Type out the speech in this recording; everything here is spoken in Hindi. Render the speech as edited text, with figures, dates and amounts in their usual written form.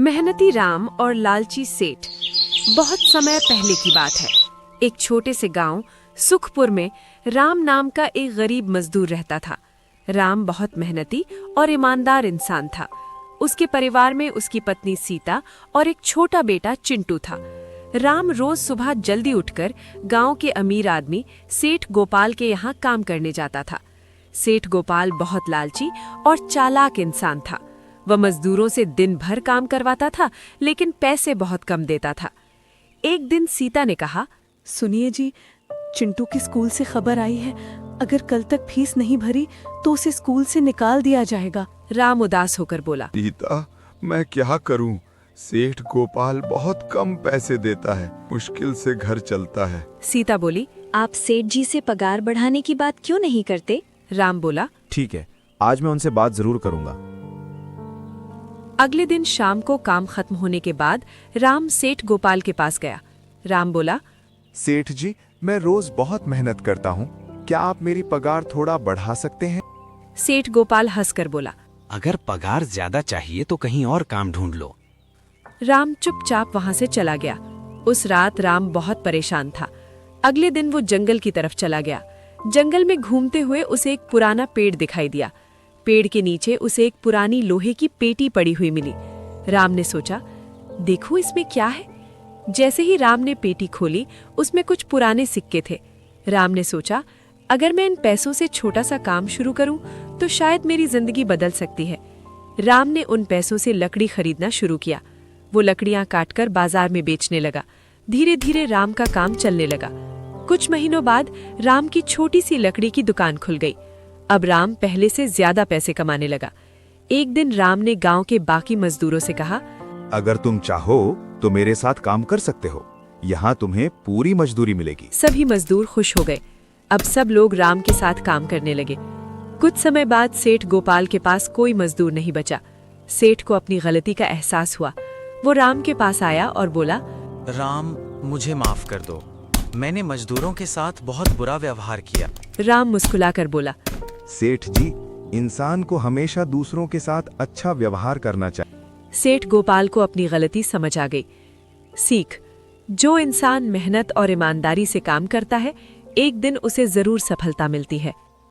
मेहनती राम और लालची सेठ। बहुत समय पहले की बात है। एक छोटे से गांव सुखपुर में राम नाम का एक गरीब मजदूर रहता था। राम बहुत मेहनती और ईमानदार इंसान था। उसके परिवार में उसकी पत्नी सीता और एक छोटा बेटा चिंटू था। राम रोज सुबह जल्दी उठकर गांव के अमीर आदमी सेठ गोपाल के यहाँ काम करने जाता था। सेठ गोपाल बहुत लालची और चालाक इंसान था। वह मजदूरों से दिन भर काम करवाता था, लेकिन पैसे बहुत कम देता था। एक दिन सीता ने कहा, सुनिए जी, चिंटू की स्कूल से खबर आई है। अगर कल तक फीस नहीं भरी तो उसे स्कूल से निकाल दिया जाएगा। राम उदास होकर बोला, सीता, मैं क्या करूं? सेठ गोपाल बहुत कम पैसे देता है, मुश्किल से घर चलता है। सीता बोली, आप सेठ जी से पगार बढ़ाने की बात क्यों नहीं करते? राम बोला, ठीक है, आज मैं उनसे बात जरूर करूंगा। अगले दिन शाम को काम खत्म होने के बाद राम सेठ गोपाल के पास गया। राम बोला, सेठ जी, मैं रोज बहुत मेहनत करता हूँ, क्या आप मेरी पगार थोड़ा बढ़ा सकते हैं? सेठ गोपाल हंसकर बोला, अगर पगार ज्यादा चाहिए तो कहीं और काम ढूंढ लो। राम चुपचाप वहां से चला गया। उस रात राम बहुत परेशान था। अगले दिन वो जंगल की तरफ चला गया। जंगल में घूमते हुए उसे एक पुराना पेड़ दिखाई दिया। पेड़ के नीचे उसे एक पुरानी लोहे की पेटी पड़ी हुई मिली। राम ने सोचा, देखो इसमें क्या है। जैसे ही राम ने पेटी खोली, उसमें कुछ पुराने सिक्के थे। राम ने सोचा, अगर मैं इन पैसों से छोटा सा काम शुरू करूं तो शायद मेरी जिंदगी बदल सकती है। राम ने उन पैसों से लकड़ी खरीदना शुरू किया। वो लकड़ियां काटकर बाजार में बेचने लगा। धीरे धीरे राम का काम चलने लगा। कुछ महीनों बाद राम की छोटी सी लकड़ी की दुकान खुल गई। अब राम पहले से ज्यादा पैसे कमाने लगा। एक दिन राम ने गांव के बाकी मजदूरों से कहा, अगर तुम चाहो तो मेरे साथ काम कर सकते हो, यहाँ तुम्हें पूरी मजदूरी मिलेगी। सभी मजदूर खुश हो गए। अब सब लोग राम के साथ काम करने लगे। कुछ समय बाद सेठ गोपाल के पास कोई मजदूर नहीं बचा। सेठ को अपनी गलती का एहसास हुआ। वो राम के पास आया और बोला, राम, मुझे माफ कर दो, मैंने मजदूरों के साथ बहुत बुरा व्यवहार किया। राम मुस्कुराकर बोला, सेठ जी, इंसान को हमेशा दूसरों के साथ अच्छा व्यवहार करना चाहिए। सेठ गोपाल को अपनी गलती समझ आ गई। सीख, जो इंसान मेहनत और ईमानदारी से काम करता है, एक दिन उसे जरूर सफलता मिलती है।